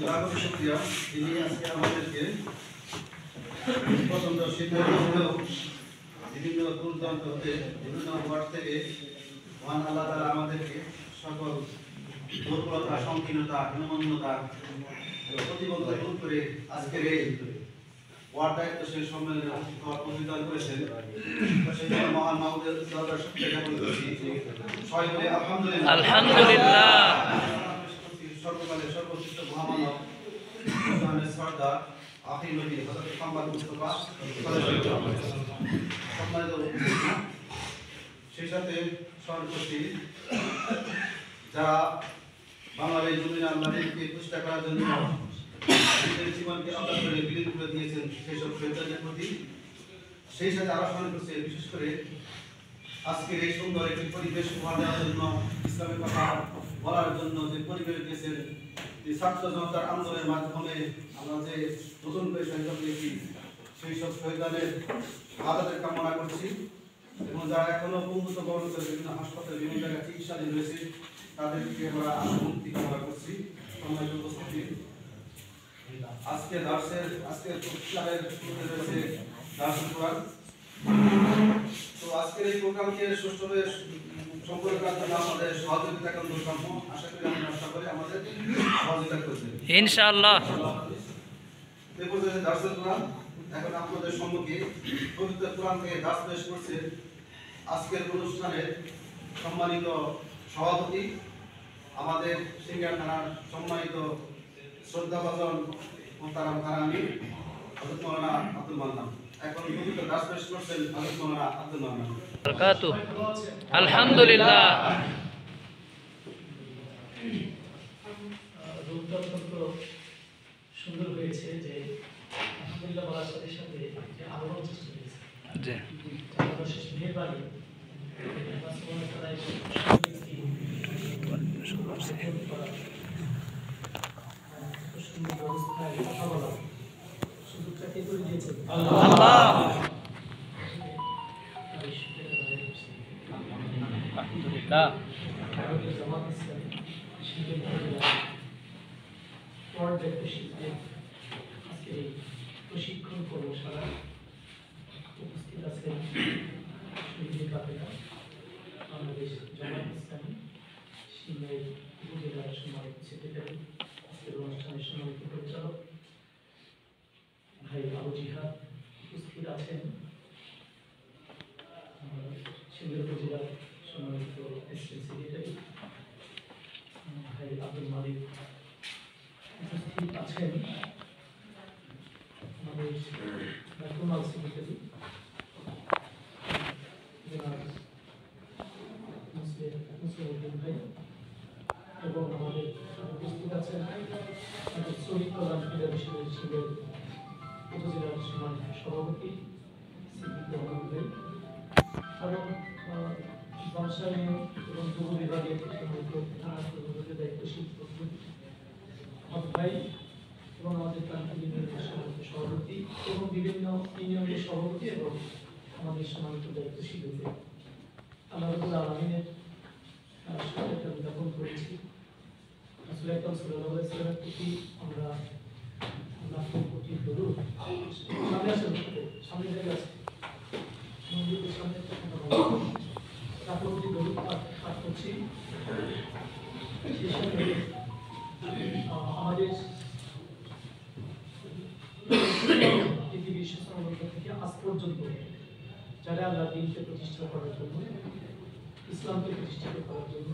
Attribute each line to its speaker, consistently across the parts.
Speaker 1: লাখো শুকরিয়া যিনি আজকে আমাদেরকে পছন্দ শীতের বিভিন্ন দূর দূরান্ত হতে বিভিন্ন ওয়ার্ড থেকে মহান আল্লাহ তাআলা আমাদেরকে সকল দুর্বলতা সংকীর্ণতা হীনমন্যতা প্রতিবন্ধকতা দূর করে আজকের এই ওয়ার্ড দায়িত্বশীল সম্মেলনে প্রতিদান করেছেন সেই মহান মাহবুবের দরবার শুকরিয়া জ্ঞাপন করছি। সবাই বলে আলহামদুলিল্লাহ।
Speaker 2: আলহামদুলিল্লাহ।
Speaker 1: সর্বকালের সর্বশ্রেষ্ঠ মহামানব ইসলামের সর্দার আখির নবী হযরত মুহাম্মদ মুস্তাফা সম্মানিত সেই সাথে স্মরণ করছি যারা বাংলাদেশ জমিনে আল্লাহকে প্রতিষ্ঠা করার জন্য নিজের জীবনকে আলাদা করে বিলীন করে দিয়েছেন সেই সব শহীদদের প্রতি। সেই সাথে আরো স্মরণ করছে বিশেষ করে আজকের এই সুন্দর একটি পরিবেশ উপহার দেওয়ার জন্য ইসলামের কথা বলার জন্য যে পরিবেশ দিয়েছেন, যে ছাত্র জনতার আন্দোলনের মাধ্যমে আমরা যে নতুন করে শহীদ পেয়েছি সেই সব শহীদদের আদাদের কামনা করছি এবং যারা এখনো বন্ধুত্ব বরণ করে বিভিন্ন হাসপাতালে বিভিন্ন জায়গায় চিকিৎসাধীন রয়েছে তাদেরকে আমরা মুক্তি কামনা করছি। সম্মানিত উপস্থিতি, আজকে ক্লাবের শুরুতে রয়েছে দার্সুল কোরআন। তো আজকের এই প্রোগ্রামকে সুষ্ঠুভাবে সম্পন্ন করার জন্য আমাদের সহযোগিতা কামনা কাম্য। আশা করি আশা করি আমাদের সহযোগিতা করবেন
Speaker 2: ইনশাআল্লাহ।
Speaker 1: এই পর্যন্ত দার্সুল কোরআন এখন আপনাদের সম্মুখে পবিত্র কোরআন থেকে দাস পেশ করছে আজকের অনুষ্ঠানের সম্মানিত সভাপতি আমাদের সিঙ্গার থানার সম্মানিত শ্রদ্ধাভাজন মোহতারাম থানামি হযরত মাওলানা আব্দুল মান্নান। এখন পবিত্র দাস পেশ করছেন হযরত মাওলানা আব্দুল মান্নান।
Speaker 2: বারাকাতুহু। আলহামদুলিল্লাহ।
Speaker 3: রূপটা অত্যন্ত সুন্দর হয়েছে যে আলহামদুলিল্লাহ বলার সাথে সাথে যে আলোড়ন সৃষ্টি হয়েছে।
Speaker 2: জি।
Speaker 3: আমাদের শেষ মেহেরবানি সুযোগটাকে করে দিয়েছেন
Speaker 2: আল্লাহ। আলহামদুলিল্লাহ। প্রশিক্ষণ কর্মশালা উপস্থিত আছেন শহীদ কাফেলা বাংলাদেশ জামায়াত ইসলামী সিংড়াই উপজেলার সম্মানিত সেক্রেটারি, আজকের অনুষ্ঠানের সম্মানিত পরিচালক ভাই আবু জিহাদ, উপস্থিত আছেন সিংড়াই উপজেলার সম্মানিত অ্যাসিস্ট্যান্ট সেক্রেটারি ভাই আব্দুল মালিক, উপস্থিত আছেন আমাদের কুমাল সেক্রেটারি মুসলিম ভাই এবং আমাদের উপস্থিত আছেন আমাদের শহীদ প্রধান ক্রীড়া বিশ্ববিদ্যালয়ের উপজেলার সম্মানিত সভাপতি সিদ্দিক রহমান ভাই এবং ব্যবসায়ী এবং যুব বিভাগের সম্মানিত থানা প্রধানের দায়িত্বশীল ভাই এবং আমাদের প্রান্তিক ইউনিয়নের সম্মানিত সভাপতি এবং বিভিন্ন ইউনিয়নের সভাপতি এবং আমাদের সম্মানিত দায়িত্বশীল আল্লাহ রাব্বুল আলামিনের শুকরিয়া জ্ঞাপন করেছি। রাসূল আকরাম সাল্লাল্লাহু আলাইহি ওয়াসাল্লামের প্রতি আমরা লাখ কোটি দরুদ। সামনে আসুন, সামনে জায়গা আছে, মন্দিরের সামনে লাখ কোটি দরুদ পাঠ করছি। সেই সাথে আমাদের পৃথিবীর শাসনামল থেকে আজ পর্যন্ত যারা আল্লাহ দিনকে প্রতিষ্ঠা করার জন্য, ইসলামকে প্রতিষ্ঠিত করার জন্য,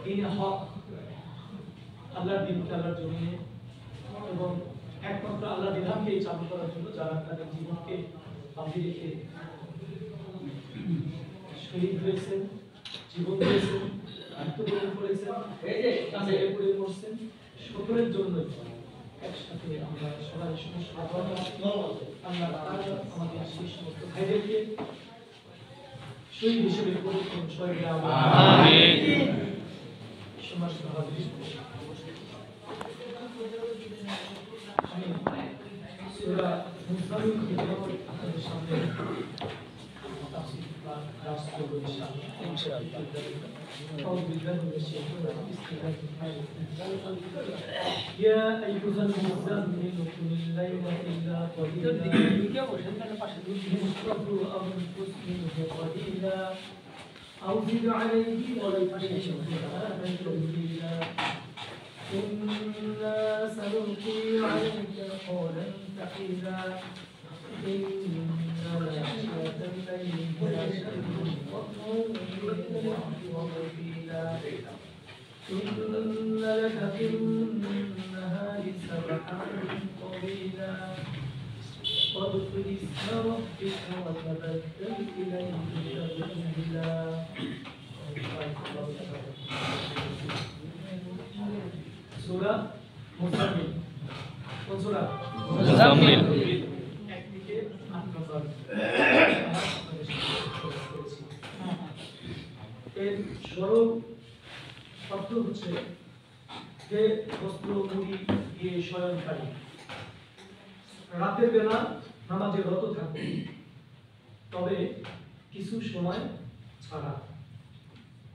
Speaker 2: দিনে হক আল্লাহর দিনকে আল্লাহর জমিনে এবং একমাত্র আল্লাহ বিধানকে চালু করার জন্য যারা তাদের জীবনকে বাঁধি রেখে শহীদ হয়েছেন, জীবন দিয়েছেন, আত্মগ্রহণ করেছেন, পড়ে পড়ছেন, সকলের জন্য একসাথে আমরা সবাই সমস্ত আল্লাহ আমাদের সেই সমস্ত ভাইদেরকে শহীদ হিসেবে পরিপূর্ণ শহীদ সম্মানিত হাজির, আমি সূরা মুজাম্মিল আপনাদের সামনে তাফসীর ক্লাস করব ইনশাআল্লাহ। أعوذ بالله من الشيطان الرجيم بسم الله الرحمن الرحيم يا أيها المزمل قم الليل إلا قليلا نصفه أو انقص منه قليلا أو زد عليه ورتل قليلا إنا سنلقي عليك قولا ثقيلا إن ناشئة الليل هي أشد وطئا وقيلا إن لك في النهار سبحا طويلا واذكر اسم ربك وتبتل إليه تبتيلا সূরা মুজাম্মিল কোন সূরা
Speaker 4: মুজাম্মিল
Speaker 2: একদিকে 8 নম্বর এর সরল শব্দ হচ্ছে যে বস্ত্র মুড়ি দিয়ে শয়নকারী রাতের বেলা নামাজে রত থাকবে তবে কিছু সময় ছাড়া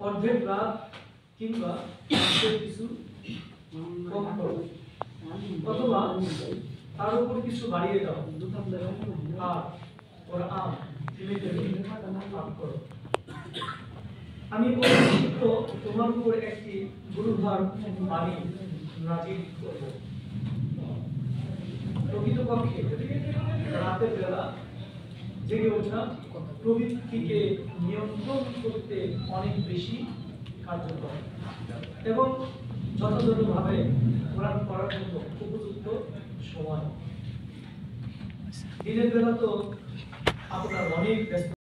Speaker 2: অর্ধেক রাত কিংবা কিছু কম করো অথবা তার উপর কিছু বাড়িয়ে দাও আর কোরআন থেমে থেমে পাঠ করো আমি অতিরিক্ত তোমার উপর একটি গুরুভার বাণী নাজিল করব প্রকৃতপক্ষে রাতের বেলা জেগে ওঠা প্রবৃত্তিকে নিয়ন্ত্রণ করতে অনেক বেশি কার্যকর এবং যথাযথভাবে কোরআন পড়ার জন্য উপযুক্ত সময় দিনের বেলা তো আপনার অনেক ব্যস্ত